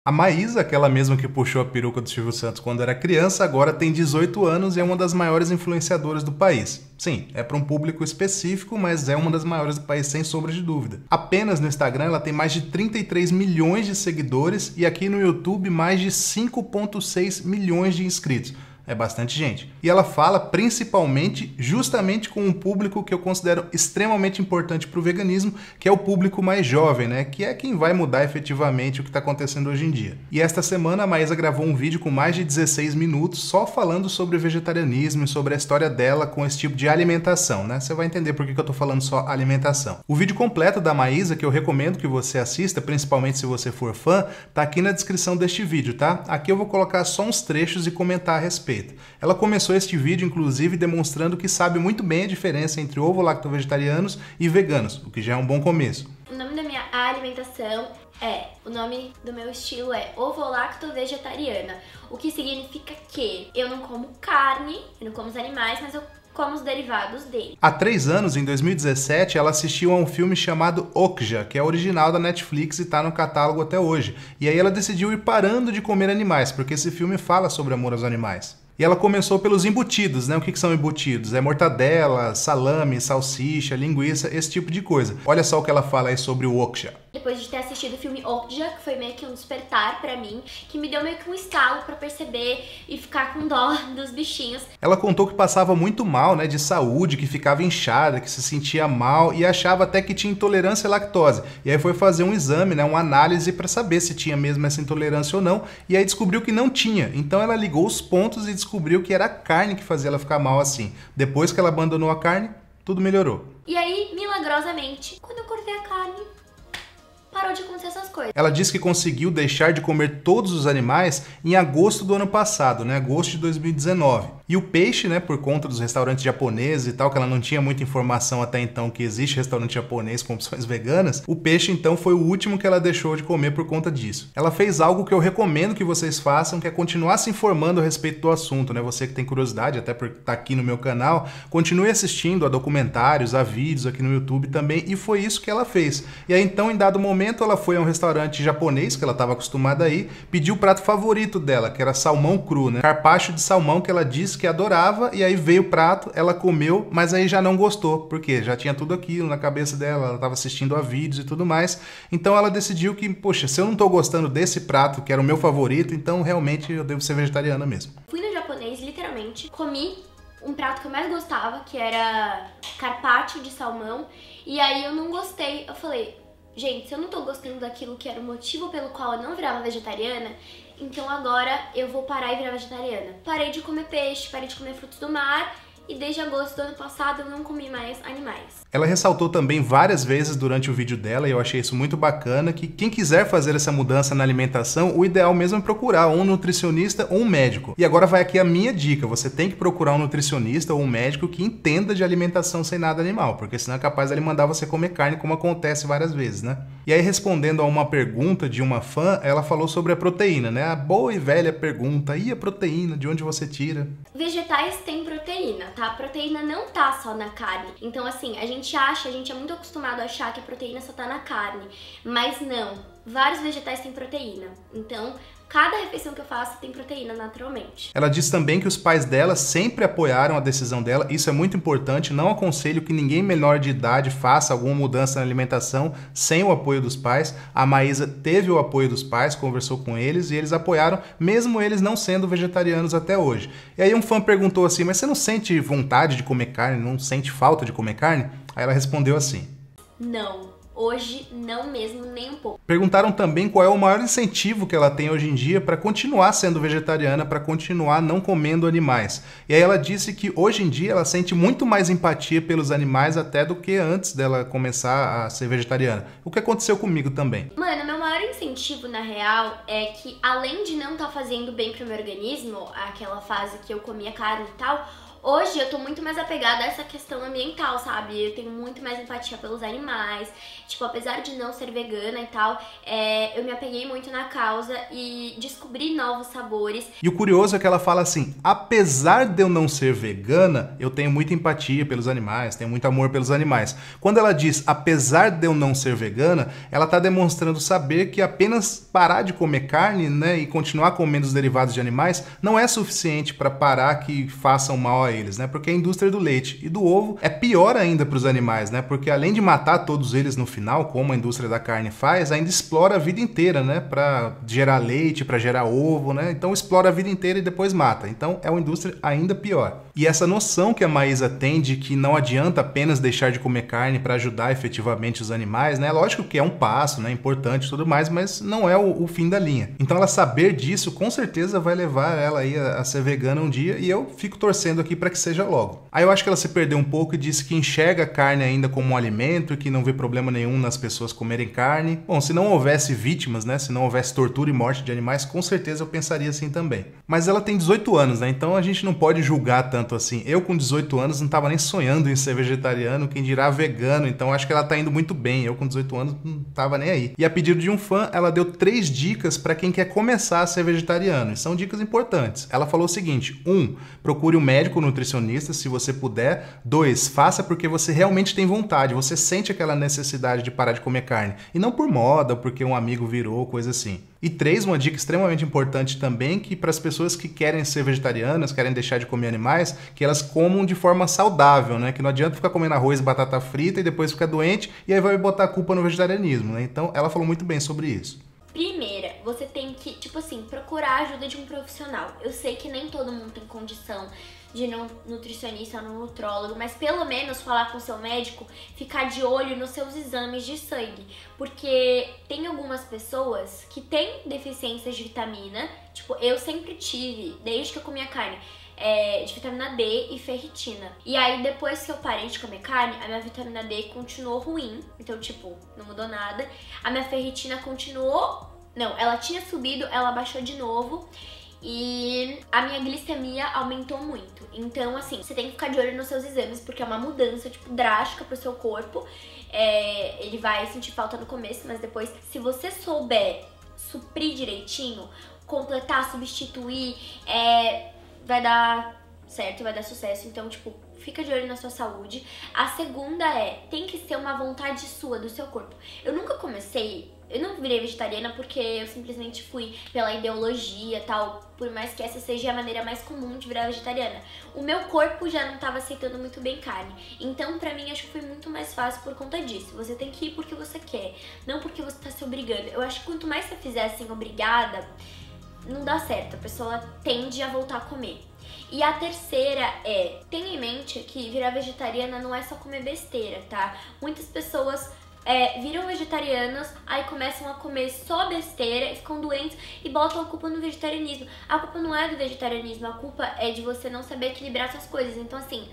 A Maísa, aquela mesma que puxou a peruca do Silvio Santos quando era criança, agora tem 18 anos e é uma das maiores influenciadoras do país. Sim, é para um público específico, mas é uma das maiores do país sem sombra de dúvida. Apenas no Instagram ela tem mais de 33 milhões de seguidores e aqui no YouTube mais de 5,6 milhões de inscritos. É bastante gente. E ela fala principalmente justamente com um público que eu considero extremamente importante para o veganismo, que é o público mais jovem, né? Que é quem vai mudar efetivamente o que está acontecendo hoje em dia. E esta semana a Maísa gravou um vídeo com mais de 16 minutos só falando sobre vegetarianismo e sobre a história dela com esse tipo de alimentação, né? Você vai entender por que eu tô falando só alimentação. O vídeo completo da Maísa, que eu recomendo que você assista, principalmente se você for fã, tá aqui na descrição deste vídeo, tá? Aqui eu vou colocar só uns trechos e comentar a respeito. Ela começou este vídeo, inclusive, demonstrando que sabe muito bem a diferença entre ovo-lacto-vegetarianos e veganos, o que já é um bom começo. O nome da minha alimentação o nome do meu estilo é ovo-lacto-vegetariana, o que significa que eu não como carne, eu não como os animais, mas eu como os derivados dele. Há 3 anos, em 2017, ela assistiu a um filme chamado Okja, que é original da Netflix e está no catálogo até hoje. E aí ela decidiu ir parando de comer animais, porque esse filme fala sobre amor aos animais. E ela começou pelos embutidos, né? O que são embutidos? É mortadela, salame, salsicha, linguiça, esse tipo de coisa. Olha só o que ela fala aí sobre o Okja. Depois de ter assistido o filme Okja, que foi meio que um despertar pra mim, que me deu meio que um estalo pra perceber e ficar com dó dos bichinhos. Ela contou que passava muito mal, né, de saúde, que ficava inchada, que se sentia mal e achava até que tinha intolerância à lactose. E aí foi fazer um exame, né, uma análise para saber se tinha mesmo essa intolerância ou não, e aí descobriu que não tinha. Então ela ligou os pontos e descobriu que era a carne que fazia ela ficar mal assim. Depois que ela abandonou a carne, tudo melhorou. E aí, milagrosamente, quando eu cortei a carne, parou de acontecer essas coisas. Ela disse que conseguiu deixar de comer todos os animais em agosto do ano passado, né? Agosto de 2019. E o peixe, né, por conta dos restaurantes japoneses e tal, que ela não tinha muita informação até então que existe restaurante japonês com opções veganas, o peixe então foi o último que ela deixou de comer por conta disso. Ela fez algo que eu recomendo que vocês façam, que é continuar se informando a respeito do assunto, né? Você que tem curiosidade, até por estar aqui no meu canal, continue assistindo a documentários, a vídeos aqui no YouTube também, e foi isso que ela fez. E aí então, em dado momento, ela foi a um restaurante japonês, que ela estava acostumada a ir, pediu o prato favorito dela, que era salmão cru, né? Carpaccio de salmão, que ela disse que adorava, e aí veio o prato, ela comeu, mas aí já não gostou, porque já tinha tudo aquilo na cabeça dela, ela estava assistindo a vídeos e tudo mais, então ela decidiu que, poxa, se eu não tô gostando desse prato, que era o meu favorito, então realmente eu devo ser vegetariana mesmo. Fui no japonês, literalmente, comi um prato que eu mais gostava, que era carpaccio de salmão, e aí eu não gostei, eu falei, gente, se eu não tô gostando daquilo que era o motivo pelo qual eu não virava vegetariana, então agora eu vou parar e virar vegetariana. Parei de comer peixe, parei de comer frutos do mar e desde agosto do ano passado eu não comi mais animais. Ela ressaltou também várias vezes durante o vídeo dela, e eu achei isso muito bacana, que quem quiser fazer essa mudança na alimentação, o ideal mesmo é procurar um nutricionista ou um médico. E agora vai aqui a minha dica, você tem que procurar um nutricionista ou um médico que entenda de alimentação sem nada animal, porque senão é capaz de ele mandar você comer carne, como acontece várias vezes, né? E aí, respondendo a uma pergunta de uma fã, ela falou sobre a proteína, né? A boa e velha pergunta, e a proteína, de onde você tira? Vegetais têm proteína, tá? A proteína não tá só na carne. Então, assim, a gente é muito acostumado a achar que a proteína só tá na carne. Mas não, vários vegetais têm proteína. Então, cada refeição que eu faço tem proteína naturalmente. Ela diz também que os pais dela sempre apoiaram a decisão dela, isso é muito importante, não aconselho que ninguém menor de idade faça alguma mudança na alimentação sem o apoio dos pais. A Maísa teve o apoio dos pais, conversou com eles e eles apoiaram, mesmo eles não sendo vegetarianos até hoje. E aí um fã perguntou assim, mas você não sente vontade de comer carne, não sente falta de comer carne? Aí ela respondeu assim: não. Hoje, não mesmo, nem um pouco. Perguntaram também qual é o maior incentivo que ela tem hoje em dia para continuar sendo vegetariana, para continuar não comendo animais. E aí ela disse que hoje em dia ela sente muito mais empatia pelos animais até do que antes dela começar a ser vegetariana. O que aconteceu comigo também. Mano, meu maior incentivo, na real, é que além de não estar fazendo bem pro meu organismo, aquela fase que eu comia carne e tal, Hoje eu tô muito mais apegada a essa questão ambiental, sabe? Eu tenho muito mais empatia pelos animais. Tipo, apesar de não ser vegana e tal, eu me apeguei muito na causa e descobri novos sabores. E o curioso é que ela fala assim, apesar de eu não ser vegana, eu tenho muita empatia pelos animais, tenho muito amor pelos animais. Quando ela diz, apesar de eu não ser vegana, ela tá demonstrando saber que apenas parar de comer carne, né, e continuar comendo os derivados de animais, não é suficiente para parar que façam mal a eles, né? Porque a indústria do leite e do ovo é pior ainda para os animais, né? Porque além de matar todos eles no final, como a indústria da carne faz, ainda explora a vida inteira, né? Para gerar leite, para gerar ovo, né? Então explora a vida inteira e depois mata. Então é uma indústria ainda pior. E essa noção que a Maísa tem de que não adianta apenas deixar de comer carne para ajudar efetivamente os animais, né? Lógico que é um passo, né? Importante e tudo mais, mas não é o fim da linha. Então ela saber disso com certeza vai levar ela aí a ser vegana um dia e eu fico torcendo aqui para que seja logo. Aí eu acho que ela se perdeu um pouco e disse que enxerga a carne ainda como um alimento e que não vê problema nenhum nas pessoas comerem carne. Bom, se não houvesse vítimas, né? Se não houvesse tortura e morte de animais, com certeza eu pensaria assim também. Mas ela tem 18 anos, né? Então a gente não pode julgar tanto assim. Eu com 18 anos não tava nem sonhando em ser vegetariano, quem dirá vegano, então acho que ela tá indo muito bem. Eu com 18 anos não tava nem aí. E a pedido de um fã, ela deu 3 dicas para quem quer começar a ser vegetariano. E são dicas importantes. Ela falou o seguinte: 1. Procure um médico nutricionista se você puder. 2. Faça porque você realmente tem vontade, você sente aquela necessidade de parar de comer carne. E não por moda, porque um amigo virou, coisa assim. E 3, uma dica extremamente importante também, que para as pessoas que querem ser vegetarianas, querem deixar de comer animais, que elas comam de forma saudável, né? Que não adianta ficar comendo arroz e batata frita e depois ficar doente e aí vai botar a culpa no vegetarianismo, né? Então ela falou muito bem sobre isso. Primeira, você tem que, tipo assim, procurar a ajuda de um profissional. Eu sei que nem todo mundo tem condição de nutricionista ou nutrólogo, mas pelo menos falar com o seu médico, ficar de olho nos seus exames de sangue, porque tem algumas pessoas que têm deficiências de vitamina, tipo, eu sempre tive, desde que eu comia carne, de vitamina D e ferritina. E aí depois que eu parei de comer carne, a minha vitamina D continuou ruim, então tipo, não mudou nada. A minha ferritina continuou, não, ela tinha subido, ela baixou de novo. E a minha glicemia aumentou muito. Então, assim, você tem que ficar de olho nos seus exames, porque é uma mudança, tipo, drástica pro seu corpo. Ele vai sentir falta no começo, mas depois, se você souber suprir direitinho, completar, substituir, vai dar certo, vai dar sucesso. Então, tipo, fica de olho na sua saúde. A segunda tem que ser uma vontade sua, do seu corpo. Eu não virei vegetariana porque eu simplesmente fui pela ideologia e tal, por mais que essa seja a maneira mais comum de virar vegetariana. O meu corpo já não estava aceitando muito bem carne, então pra mim acho que foi muito mais fácil por conta disso. Você tem que ir porque você quer, não porque você tá se obrigando. Eu acho que quanto mais você fizer assim, obrigada, não dá certo, a pessoa tende a voltar a comer. E a terceira tenha em mente que virar vegetariana não é só comer besteira, tá? Muitas pessoas viram vegetarianas, aí começam a comer só besteira e ficam doentes e botam a culpa no vegetarianismo. A culpa não é do vegetarianismo, a culpa é de você não saber equilibrar suas coisas. Então assim,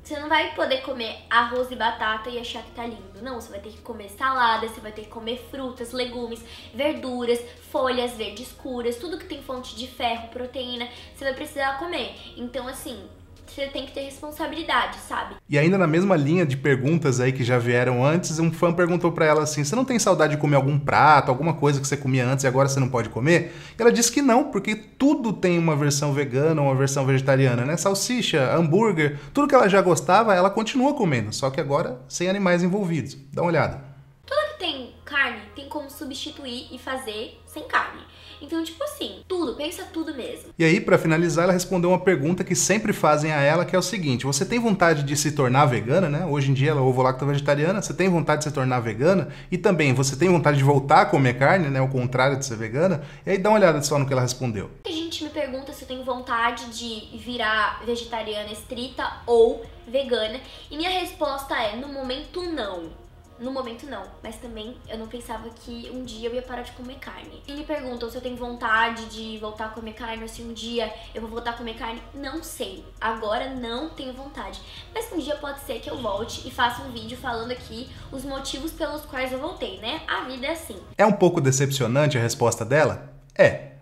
você não vai poder comer arroz e batata e achar que tá lindo. Não, você vai ter que comer salada, você vai ter que comer frutas, legumes, verduras, folhas verdes escuras, tudo que tem fonte de ferro, proteína, você vai precisar comer. Então assim, você tem que ter responsabilidade, sabe? E ainda na mesma linha de perguntas aí que já vieram antes, um fã perguntou pra ela assim, você não tem saudade de comer algum prato, alguma coisa que você comia antes e agora você não pode comer? E ela disse que não, porque tudo tem uma versão vegana ou uma versão vegetariana, né? Salsicha, hambúrguer, tudo que ela já gostava, ela continua comendo, só que agora sem animais envolvidos. Dá uma olhada. Tudo que tem carne tem como substituir e fazer sem carne. Então, tipo assim, pensa tudo mesmo. E aí, pra finalizar, ela respondeu uma pergunta que sempre fazem a ela, que é o seguinte: você tem vontade de se tornar vegana, né? Hoje em dia ela é ovo-lacto-vegetariana, você tem vontade de se tornar vegana? E também, você tem vontade de voltar a comer carne, né? O contrário de ser vegana? E aí dá uma olhada só no que ela respondeu. A gente me pergunta se eu tenho vontade de virar vegetariana estrita ou vegana. E minha resposta é, no momento não. No momento não, mas também eu não pensava que um dia eu ia parar de comer carne. E me perguntam se eu tenho vontade de voltar a comer carne ou se um dia eu vou voltar a comer carne. Não sei, agora não tenho vontade. Mas um dia pode ser que eu volte e faça um vídeo falando aqui os motivos pelos quais eu voltei, né? A vida é assim. É um pouco decepcionante a resposta dela?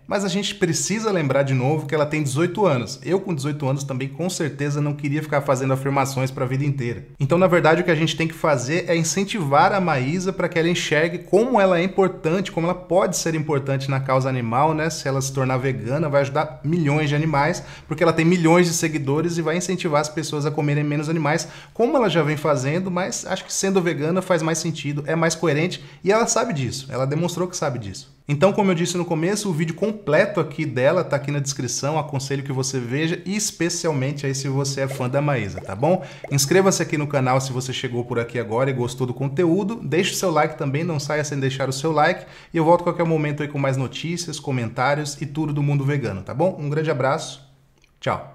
Mas a gente precisa lembrar de novo que ela tem 18 anos. Eu com 18 anos também com certeza não queria ficar fazendo afirmações para a vida inteira. Então, na verdade, o que a gente tem que fazer é incentivar a Maísa para que ela enxergue como ela é importante, como ela pode ser importante na causa animal, né? Se ela se tornar vegana, vai ajudar milhões de animais, porque ela tem milhões de seguidores e vai incentivar as pessoas a comerem menos animais, como ela já vem fazendo, mas acho que sendo vegana faz mais sentido, é mais coerente e ela sabe disso, ela demonstrou que sabe disso. Então, como eu disse no começo, o vídeo completo aqui dela tá aqui na descrição, aconselho que você veja, e especialmente aí se você é fã da Maísa, tá bom? Inscreva-se aqui no canal se você chegou por aqui agora e gostou do conteúdo, deixe o seu like também, não saia sem deixar o seu like, e eu volto a qualquer momento aí com mais notícias, comentários e tudo do mundo vegano, tá bom? Um grande abraço, tchau!